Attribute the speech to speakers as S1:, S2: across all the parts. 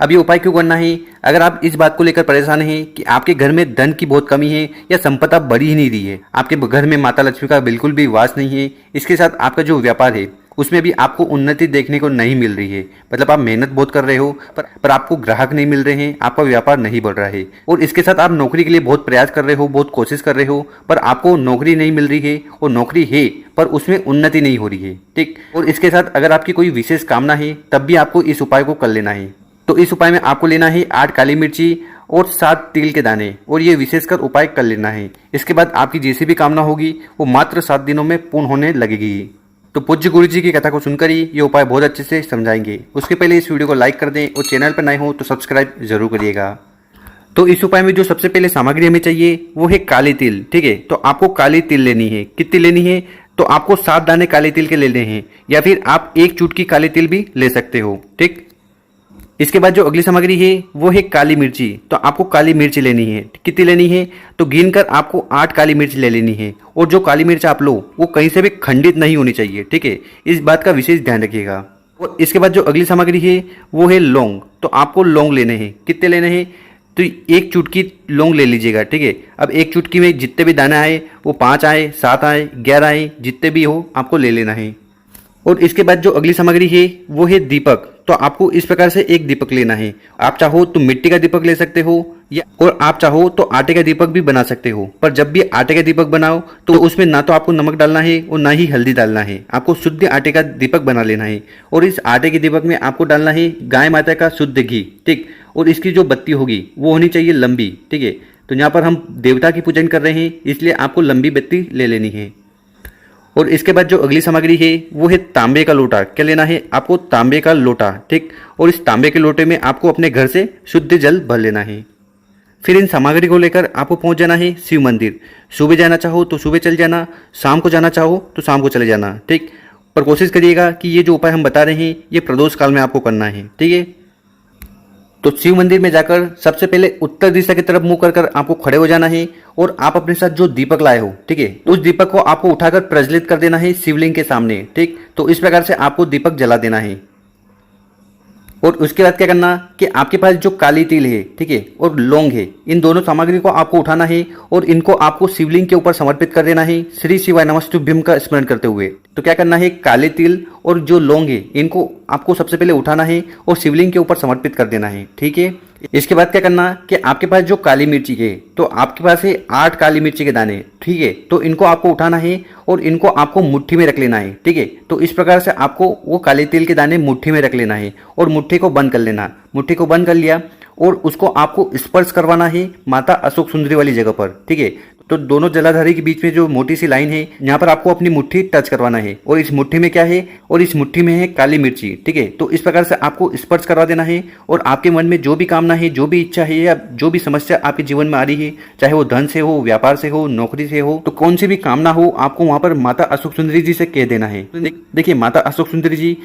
S1: अब ये उपाय क्यों करना है? अगर आप इस बात को लेकर परेशान हैं कि आपके घर में धन की बहुत कमी है या संपदा बढ़ ही नहीं रही है, आपके घर में माता लक्ष्मी का बिल्कुल भी वास नहीं है, इसके साथ आपका जो व्यापार है उसमें भी आपको उन्नति देखने को नहीं मिल रही है, मतलब आप मेहनत बहुत कर रहे हो पर आपको ग्राहक नहीं मिल रहे हैं, आपका व्यापार नहीं बढ़ रहा है, और इसके साथ आप नौकरी के लिए बहुत प्रयास कर रहे हो, बहुत कोशिश कर रहे हो, पर आपको नौकरी नहीं मिल रही है, और नौकरी है पर उसमें उन्नति नहीं हो रही है। ठीक, और इसके साथ अगर आपकी कोई विशेष कामना है तब भी आपको इस उपाय को कर लेना है। तो इस उपाय में आपको लेना है 8 काली मिर्ची और 7 तिल के दाने, और ये विशेषकर उपाय कर लेना है। इसके बाद आपकी जैसी भी कामना होगी वो मात्र 7 दिनों में पूर्ण होने लगेगी। तो पूज्य गुरु जी की कथा को सुनकर ही ये उपाय बहुत अच्छे से समझाएंगे। उसके पहले इस वीडियो को लाइक कर दें और चैनल पर नए हो तो सब्सक्राइब जरूर करिएगा। तो इस उपाय में जो सबसे पहले सामग्री हमें चाहिए वो है काली तिल। ठीक है, तो आपको काली तिल लेनी है। कितनी लेनी है? तो आपको 7 दाने काले तिल के लेने हैं, या फिर आप 1 चुटकी काले तिल भी ले सकते हो। ठीक, इसके बाद जो अगली सामग्री है वो है काली मिर्ची। तो आपको काली मिर्च लेनी है। कितनी लेनी है? तो गिनकर आपको 8 काली मिर्च ले लेनी है, और जो काली मिर्च आप लो वो कहीं से भी खंडित नहीं होनी चाहिए। ठीक है, इस बात का विशेष ध्यान रखिएगा। और इसके बाद जो अगली सामग्री है वो है लौंग। तो आपको लौंग लेने हैं। कितने लेने हैं? तो 1 चुटकी लौंग ले लीजिएगा। ठीक है, अब 1 चुटकी में जितने भी दाने आए वो 5 आए, 7 आए, 11 आए, जितने भी हो आपको ले लेना है। और इसके बाद जो अगली सामग्री है वो है दीपक। तो आपको इस प्रकार से एक दीपक लेना है। आप चाहो तो मिट्टी का दीपक ले सकते हो, या और आप चाहो तो आटे का दीपक भी बना सकते हो। पर जब भी आटे का दीपक बनाओ तो उसमें ना तो आपको नमक डालना है और ना ही हल्दी डालना है। आपको शुद्ध आटे का दीपक बना लेना है, और इस आटे के दीपक में आपको डालना है गाय माता का शुद्ध घी। ठीक, और इसकी जो बत्ती होगी वो होनी चाहिए लंबी। ठीक है, तो यहाँ पर हम देवता की पूजन कर रहे हैं, इसलिए आपको लंबी बत्ती ले लेनी है। और इसके बाद जो अगली सामग्री है वो है तांबे का लोटा। क्या लेना है? आपको तांबे का लोटा। ठीक, और इस तांबे के लोटे में आपको अपने घर से शुद्ध जल भर लेना है। फिर इन सामग्री को लेकर आपको पहुंच जाना है शिव मंदिर। सुबह जाना चाहो तो सुबह चल जाना, शाम को जाना चाहो तो शाम को चले जाना। ठीक, पर कोशिश करिएगा कि ये जो उपाय हम बता रहे हैं ये प्रदोष काल में आपको करना है। ठीक है, तो शिव मंदिर में जाकर सबसे पहले उत्तर दिशा की तरफ मुंह कर कर आपको खड़े हो जाना है, और आप अपने साथ जो दीपक लाए हो, ठीक है, उस दीपक को आपको उठाकर प्रज्वलित कर देना है शिवलिंग के सामने। ठीक, तो इस प्रकार से आपको दीपक जला देना है। और उसके बाद क्या करना कि आपके पास जो काली तिल है, ठीक है, और लौंग है, इन दोनों सामग्री को आपको उठाना है और इनको आपको शिवलिंग के ऊपर समर्पित कर देना है श्री शिवाय नमस्तुभ्यम का स्मरण करते हुए। तो क्या करना है, काले तिल और जो लौंग है इनको आपको सबसे पहले उठाना है और शिवलिंग के ऊपर समर्पित कर देना है। ठीक है, इसके बाद क्या करना कि आपके पास जो काली मिर्ची है, तो आपके पास है 8 काली मिर्ची के दाने। ठीक है, तो इनको आपको उठाना है और इनको आपको मुट्ठी में रख लेना है। ठीक है, तो इस प्रकार से आपको वो काले तिल के दाने मुट्ठी में रख लेना है और मुट्ठी को बंद कर लेना। मुट्ठी को बंद कर लिया और उसको आपको स्पर्श करवाना है माता अशोक सुंदरी वाली जगह पर। ठीक है, तो दोनों जलाधारी के बीच में जो मोटी सी लाइन है यहाँ पर आपको अपनी मुट्ठी टच करवाना है, और इस मुट्ठी में क्या है, और इस मुट्ठी में है काली मिर्ची। ठीक है, तो इस प्रकार से आपको स्पर्श करवा देना है, और आपके मन में जो भी कामना है, जो भी इच्छा है, या जो भी समस्या आपके जीवन में आ रही है, चाहे वो धन से हो, व्यापार से हो, नौकरी से हो, तो कौन सी भी कामना हो आपको वहां पर माता अशोक सुंदरी जी से कह देना है। देखिए, माता अशोक सुंदरी जी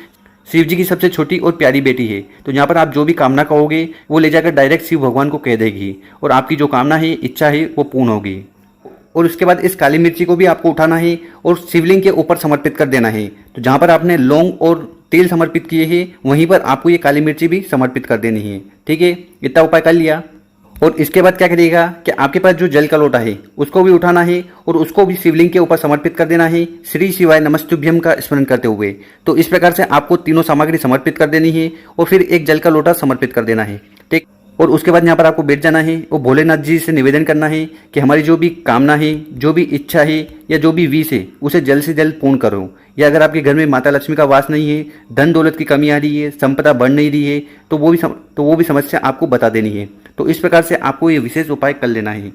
S1: शिव जी की सबसे छोटी और प्यारी बेटी है, तो यहाँ पर आप जो भी कामना कहोगे वो ले जाकर डायरेक्ट शिव भगवान को कह देगी, और आपकी जो कामना है, इच्छा है, वो पूर्ण होगी। और उसके बाद इस काली मिर्ची को भी आपको उठाना है और शिवलिंग के ऊपर समर्पित कर देना है। तो जहाँ पर आपने लौंग और तेल समर्पित किए हैं वहीं पर आपको ये काली मिर्ची भी समर्पित कर देनी है। ठीक है, इतना उपाय कर लिया। और इसके बाद क्या करिएगा कि आपके पास जो जल का लोटा है उसको भी उठाना है और उसको भी शिवलिंग के ऊपर समर्पित कर देना है श्री शिवाय नमस्तुभ्यम का स्मरण करते हुए। तो इस प्रकार से आपको तीनों सामग्री समर्पित कर देनी है और फिर एक जल का लोटा समर्पित कर देना है। ठीक, और उसके बाद यहाँ पर आपको बैठ जाना है और भोलेनाथ जी से निवेदन करना है कि हमारी जो भी कामना है, जो भी इच्छा है, या जो भी विश है उसे जल्द से जल्द पूर्ण करो। या अगर आपके घर में माता लक्ष्मी का वास नहीं है, धन दौलत की कमी आ रही है, संपदा बढ़ नहीं रही है, तो वो भी समस्या आपको बता देनी है। तो इस प्रकार से आपको ये विशेष उपाय कर लेना है।